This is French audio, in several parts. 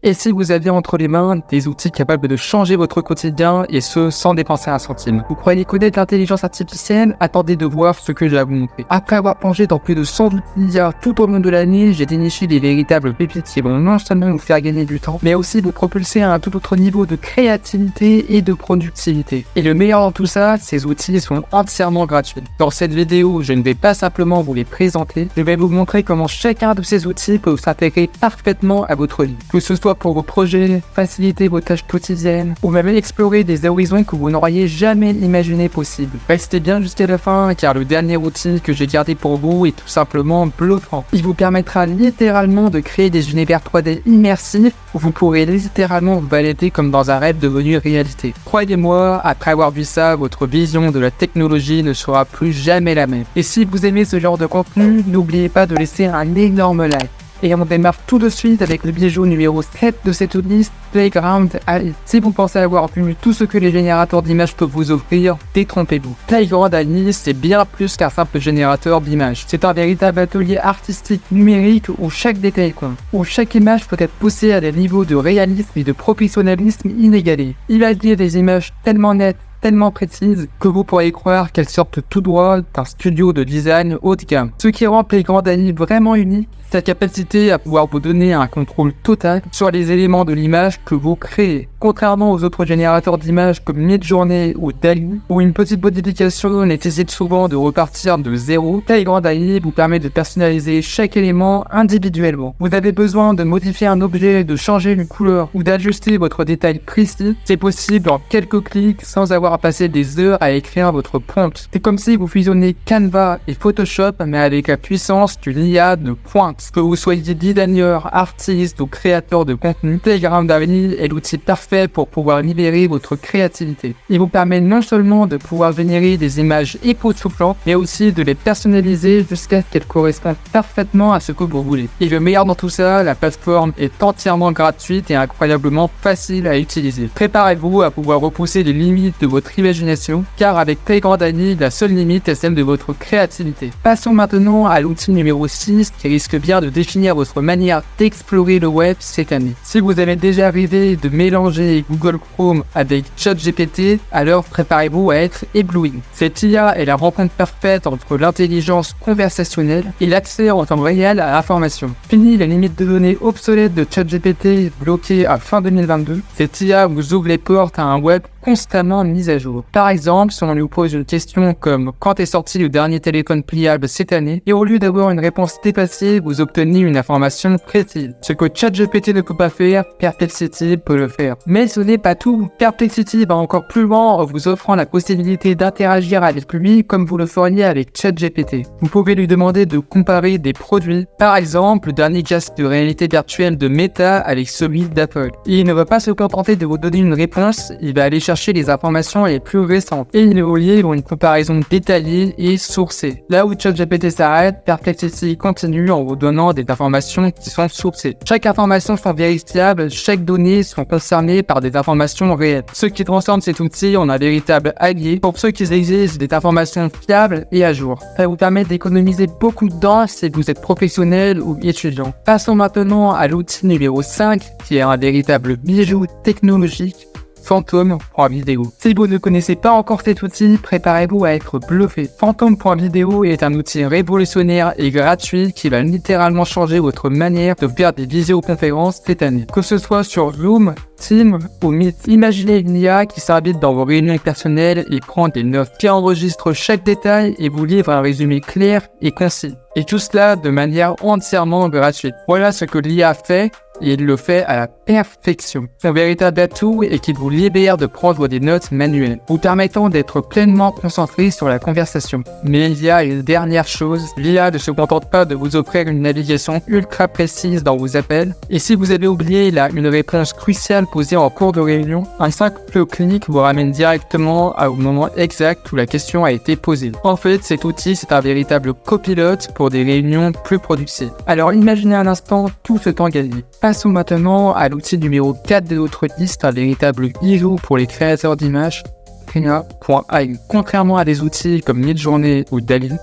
Et si vous aviez entre les mains des outils capables de changer votre quotidien et ce sans dépenser un centime? Vous croyez connaître l'intelligence artificielle? Attendez de voir ce que j'ai à vous montrer. Après avoir plongé dans plus de 100 outils tout au long de l'année, j'ai déniché des véritables pépites qui vont non seulement vous faire gagner du temps, mais aussi vous propulser à un tout autre niveau de créativité et de productivité. Et le meilleur dans tout ça, ces outils sont entièrement gratuits. Dans cette vidéo, je ne vais pas simplement vous les présenter, je vais vous montrer comment chacun de ces outils peut s'intégrer parfaitement à votre vie. Que ce soit pour vos projets, faciliter vos tâches quotidiennes, ou même explorer des horizons que vous n'auriez jamais imaginé possibles. Restez bien jusqu'à la fin, car le dernier outil que j'ai gardé pour vous est tout simplement bluffant. Il vous permettra littéralement de créer des univers 3D immersifs où vous pourrez littéralement vous balader comme dans un rêve devenu réalité. Croyez-moi, après avoir vu ça, votre vision de la technologie ne sera plus jamais la même. Et si vous aimez ce genre de contenu, n'oubliez pas de laisser un énorme like. Et on démarre tout de suite avec le bijou numéro 7 de cette liste, Playground AI. Si vous pensez avoir vu tout ce que les générateurs d'images peuvent vous offrir, détrompez-vous. Playground AI, c'est bien plus qu'un simple générateur d'images. C'est un véritable atelier artistique numérique où chaque détail compte, où chaque image peut être poussée à des niveaux de réalisme et de professionnalisme inégalés. Imaginez des images tellement nettes, tellement précises que vous pourriez croire qu'elles sortent tout droit d'un studio de design haut de gamme. Ce qui rend Playground AI vraiment unique, sa capacité à pouvoir vous donner un contrôle total sur les éléments de l'image que vous créez. Contrairement aux autres générateurs d'images comme Midjourney ou DALL-E, où une petite modification nécessite souvent de repartir de zéro, Playground AI vous permet de personnaliser chaque élément individuellement. Vous avez besoin de modifier un objet, de changer une couleur ou d'ajuster votre détail précis, c'est possible en quelques clics sans avoir à passer des heures à écrire votre prompt. C'est comme si vous fusionnez Canva et Photoshop mais avec la puissance d'une IA de pointe. Que vous soyez designer, artiste ou créateur de contenu, Playground AI est l'outil parfait pour pouvoir libérer votre créativité. Il vous permet non seulement de pouvoir générer des images époustouflantes, mais aussi de les personnaliser jusqu'à ce qu'elles correspondent parfaitement à ce que vous voulez. Et le meilleur dans tout ça, la plateforme est entièrement gratuite et incroyablement facile à utiliser. Préparez-vous à pouvoir repousser les limites de votre imagination, car avec Playground AI, la seule limite est celle de votre créativité. Passons maintenant à l'outil numéro 6 qui risque bien de définir votre manière d'explorer le web cette année. Si vous avez déjà rêvé de mélanger Google Chrome avec ChatGPT, alors préparez-vous à être ébloui. Cette IA est la rencontre parfaite entre l'intelligence conversationnelle et l'accès en temps réel à l'information. Fini les limites de données obsolètes de ChatGPT bloquées à fin 2022, cette IA vous ouvre les portes à un web constamment mis à jour. Par exemple, si on lui pose une question comme « Quand est sorti le dernier téléphone pliable cette année ?», et au lieu d'avoir une réponse dépassée, vous obtenez une information précise. Ce que ChatGPT ne peut pas faire, Perplexity peut le faire. Mais ce n'est pas tout. Perplexity va encore plus loin en vous offrant la possibilité d'interagir avec lui comme vous le feriez avec ChatGPT. Vous pouvez lui demander de comparer des produits, par exemple le dernier casque de réalité virtuelle de Meta avec celui d'Apple. Et il ne va pas se contenter de vous donner une réponse, il va aller chercher les informations les plus récentes et il est relié pour une comparaison détaillée et sourcée. Là où ChatGPT s'arrête, Perplexity continue en vous donnant des informations qui sont sourcées. Chaque information sont vérifiables, chaque donnée sont concernées par des informations réelles. Ce qui transforme cet outil en un véritable allié pour ceux qui exigent des informations fiables et à jour. Ça vous permet d'économiser beaucoup de temps si vous êtes professionnel ou étudiant. Passons maintenant à l'outil numéro 5 qui est un véritable bijou technologique, Phantom.video. Si vous ne connaissez pas encore cet outil, préparez-vous à être bluffé. Phantom.video est un outil révolutionnaire et gratuit qui va littéralement changer votre manière de faire des visioconférences cette année. Que ce soit sur Zoom, Teams ou Meet. Imaginez une IA qui s'invite dans vos réunions personnelles et prend des notes, qui enregistre chaque détail et vous livre un résumé clair et concis. Et tout cela de manière entièrement gratuite. Voilà ce que l'IA fait. Et il le fait à la perfection. Son véritable atout est qu'il vous libère de prendre des notes manuelles, vous permettant d'être pleinement concentré sur la conversation. Mais il y a une dernière chose, l'IA ne se contente pas de vous offrir une navigation ultra précise dans vos appels, et si vous avez oublié une réponse cruciale posée en cours de réunion, un simple clic vous ramène directement au moment exact où la question a été posée. En fait, cet outil c'est un véritable copilote pour des réunions plus productives. Alors imaginez un instant tout ce temps gagné. Passons maintenant à l'outil numéro 4 de notre liste, un véritable bijou pour les créateurs d'images, Trina.ai. Contrairement à des outils comme Midjourney ou DALL-E,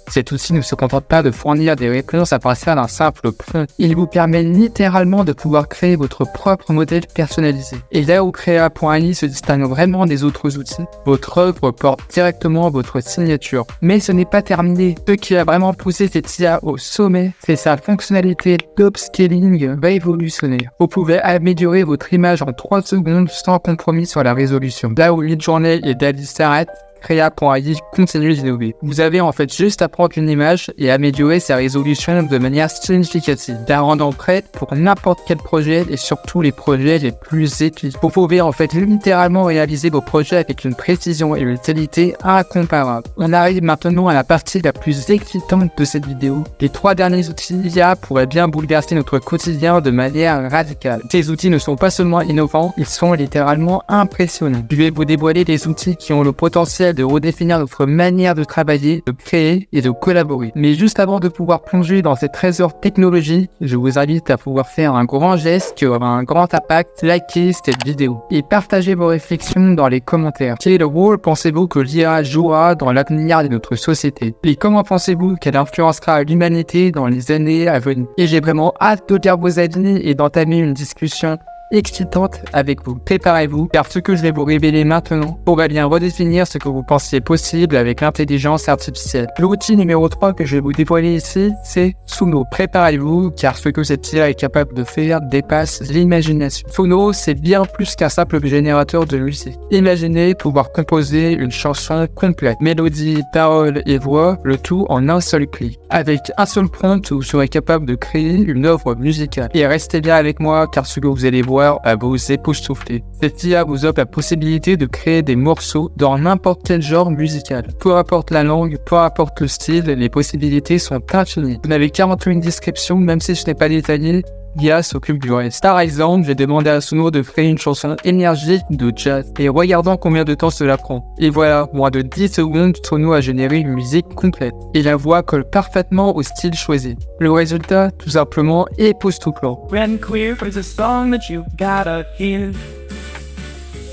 Cet outil ne se contente pas de fournir des réponses à partir d'un simple prompt. Il vous permet littéralement de pouvoir créer votre propre modèle personnalisé. Et là où Crea.ai se distingue vraiment des autres outils, votre œuvre porte directement votre signature. Mais ce n'est pas terminé. Ce qui a vraiment poussé cette IA au sommet, c'est sa fonctionnalité d'upscaling révolutionnaire. Vous pouvez améliorer votre image en 3 secondes sans compromis sur la résolution. Là où Midjourney et DALL-E s'arrêtent, Crea.ai continue d'innover. Vous avez en fait juste à prendre une image et améliorer sa résolution de manière significative, la rendant prête pour n'importe quel projet et surtout les projets les plus épiques. Vous pouvez en fait littéralement réaliser vos projets avec une précision et une qualité incomparable. On arrive maintenant à la partie la plus excitante de cette vidéo. Les 3 derniers outils IA pourraient bien bouleverser notre quotidien de manière radicale. Ces outils ne sont pas seulement innovants, ils sont littéralement impressionnants. Je vais vous dévoiler des outils qui ont le potentiel de redéfinir notre manière de travailler, de créer et de collaborer. Mais juste avant de pouvoir plonger dans ces trésors technologiques, je vous invite à pouvoir faire un grand geste qui aura un grand impact, liker cette vidéo et partager vos réflexions dans les commentaires. Quel rôle pensez-vous que l'IA jouera dans l'avenir de notre société? Et comment pensez-vous qu'elle influencera l'humanité dans les années à venir? Et j'ai vraiment hâte de lire vos avis et d'entamer une discussion excitante avec vous. Préparez-vous, car ce que je vais vous révéler maintenant pourra bien redéfinir ce que vous pensiez possible avec l'intelligence artificielle. L'outil numéro 3 que je vais vous dévoiler ici, c'est Suno. Préparez-vous, car ce que cette IA est capable de faire dépasse l'imagination. Suno, c'est bien plus qu'un simple générateur de musique. Imaginez pouvoir composer une chanson complète, mélodie, paroles et voix, le tout en un seul clic. Avec un seul prompt, vous serez capable de créer une œuvre musicale. Et restez bien avec moi, car ce que vous allez voir à vous époustoufler. Cette IA vous offre la possibilité de créer des morceaux dans n'importe quel genre musical. Peu importe la langue, peu importe le style, les possibilités sont infinies. Vous n'avez qu'à rentrer une description, même si ce n'est pas détaillé, l'IA s'occupe du reste. Par exemple, j'ai demandé à Suno de créer une chanson énergique de jazz et regardons combien de temps cela prend. Et voilà, moins de 10 secondes, Suno a généré une musique complète. Et la voix colle parfaitement au style choisi. Le résultat, tout simplement, époustouflant. When queer is a song that you gotta hear.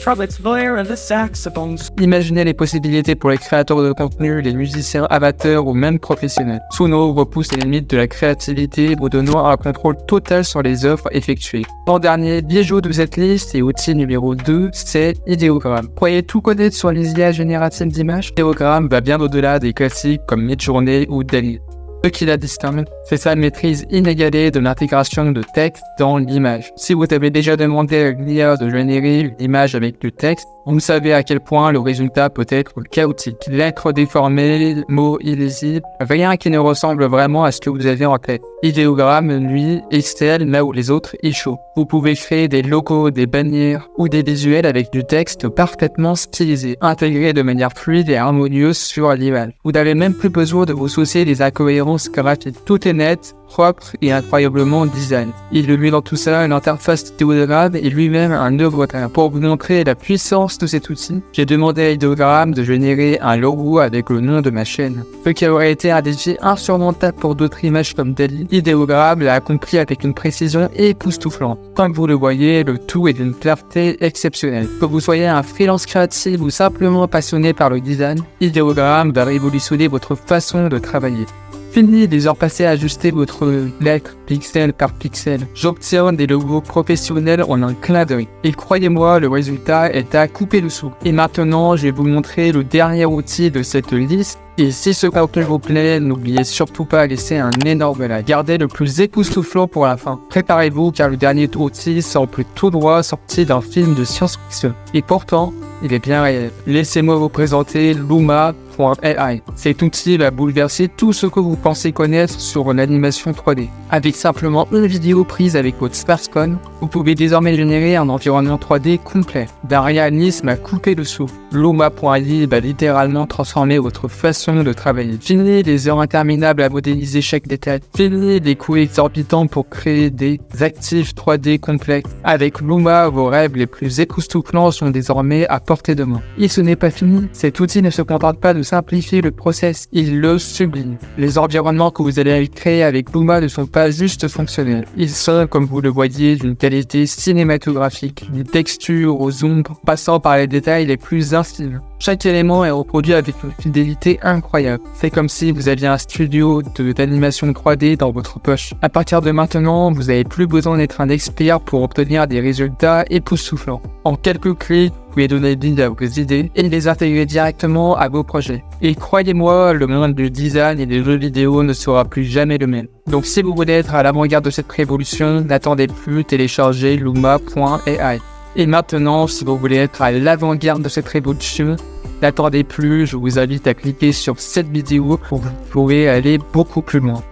Trumpets blare and the saxophones. Imaginez les possibilités pour les créateurs de contenu, les musiciens amateurs ou même professionnels. Suno repousse les limites de la créativité, vous donnant un contrôle total sur les œuvres effectuées. En dernier bijou de cette liste et outil numéro 2, c'est Ideogram. Croyez tout connaître sur les IA génératives d'images? Ideogram va bien au-delà des classiques comme Midjourney ou DALL-E. Ce qui la distingue, c'est sa maîtrise inégalée de l'intégration de texte dans l'image. Si vous avez déjà demandé à l'IA de générer une image avec du texte, vous savez à quel point le résultat peut être chaotique. Lettres déformées, mots illisibles, rien qui ne ressemble vraiment à ce que vous avez en tête. Ideogram, lui, excelle là où les autres échouent. Vous pouvez créer des logos, des bannières ou des visuels avec du texte parfaitement stylisé, intégré de manière fluide et harmonieuse sur l'image. Vous n'avez même plus besoin de vous soucier des incohérences graphiques. Tout est net, propre et incroyablement design. Il met dans tout ça une interface Ideogram et lui-même un œuvre d'art. Pour vous montrer la puissance de cet outil, j'ai demandé à Ideogram de générer un logo avec le nom de ma chaîne. Ce qui aurait été un défi insurmontable pour d'autres images comme DALL-E, Ideogram l'a accompli avec une précision époustouflante. Comme vous le voyez, le tout est d'une clarté exceptionnelle. Que vous soyez un freelance créatif ou simplement passionné par le design, Ideogram va révolutionner votre façon de travailler. Fini des heures passées à ajuster votre lettre pixel par pixel. J'obtiens des logos professionnels en un clin d'œil. Et croyez-moi, le résultat est à couper le souffle. Et maintenant, je vais vous montrer le dernier outil de cette liste. Et si ce contenu vous plaît, n'oubliez surtout pas de laisser un énorme like. Gardez le plus époustouflant pour la fin. Préparez-vous car le dernier outil semble tout droit sorti d'un film de science-fiction. Et pourtant, il est bien réel. Laissez-moi vous présenter Luma.ai. Cet outil va bouleverser tout ce que vous pensez connaître sur l'animation 3D. Avec simplement une vidéo prise avec votre smartphone, vous pouvez désormais générer un environnement 3D complet, d'un réalisme à couper le souffle. Luma.ai va littéralement transformer votre façon de travailler. Fini les heures interminables à modéliser chaque détail. Fini les coûts exorbitants pour créer des actifs 3D complexes. Avec Luma, vos rêves les plus époustouflants sont désormais à portée de main. Et ce n'est pas fini. Cet outil ne se contente pas de simplifier le process, il le sublime. Les environnements que vous allez créer avec Luma ne sont pas juste fonctionnels. Ils sont, comme vous le voyez, d'une qualité cinématographique, des textures aux ombres, passant par les détails les plus infimes. Chaque élément est reproduit avec une fidélité incroyable. C'est comme si vous aviez un studio d'animation 3D dans votre poche. À partir de maintenant, vous n'avez plus besoin d'être un expert pour obtenir des résultats époustouflants. En quelques clics, vous pouvez donner vie à vos idées et les intégrer directement à vos projets. Et croyez-moi, le monde du design et des jeux vidéo ne sera plus jamais le même. Donc si vous voulez être à l'avant-garde de cette révolution, n'attendez plus, téléchargez Luma.ai. Et maintenant, si vous voulez être à l'avant-garde de cette révolution, n'attendez plus, je vous invite à cliquer sur cette vidéo pour que vous pourrez aller beaucoup plus loin.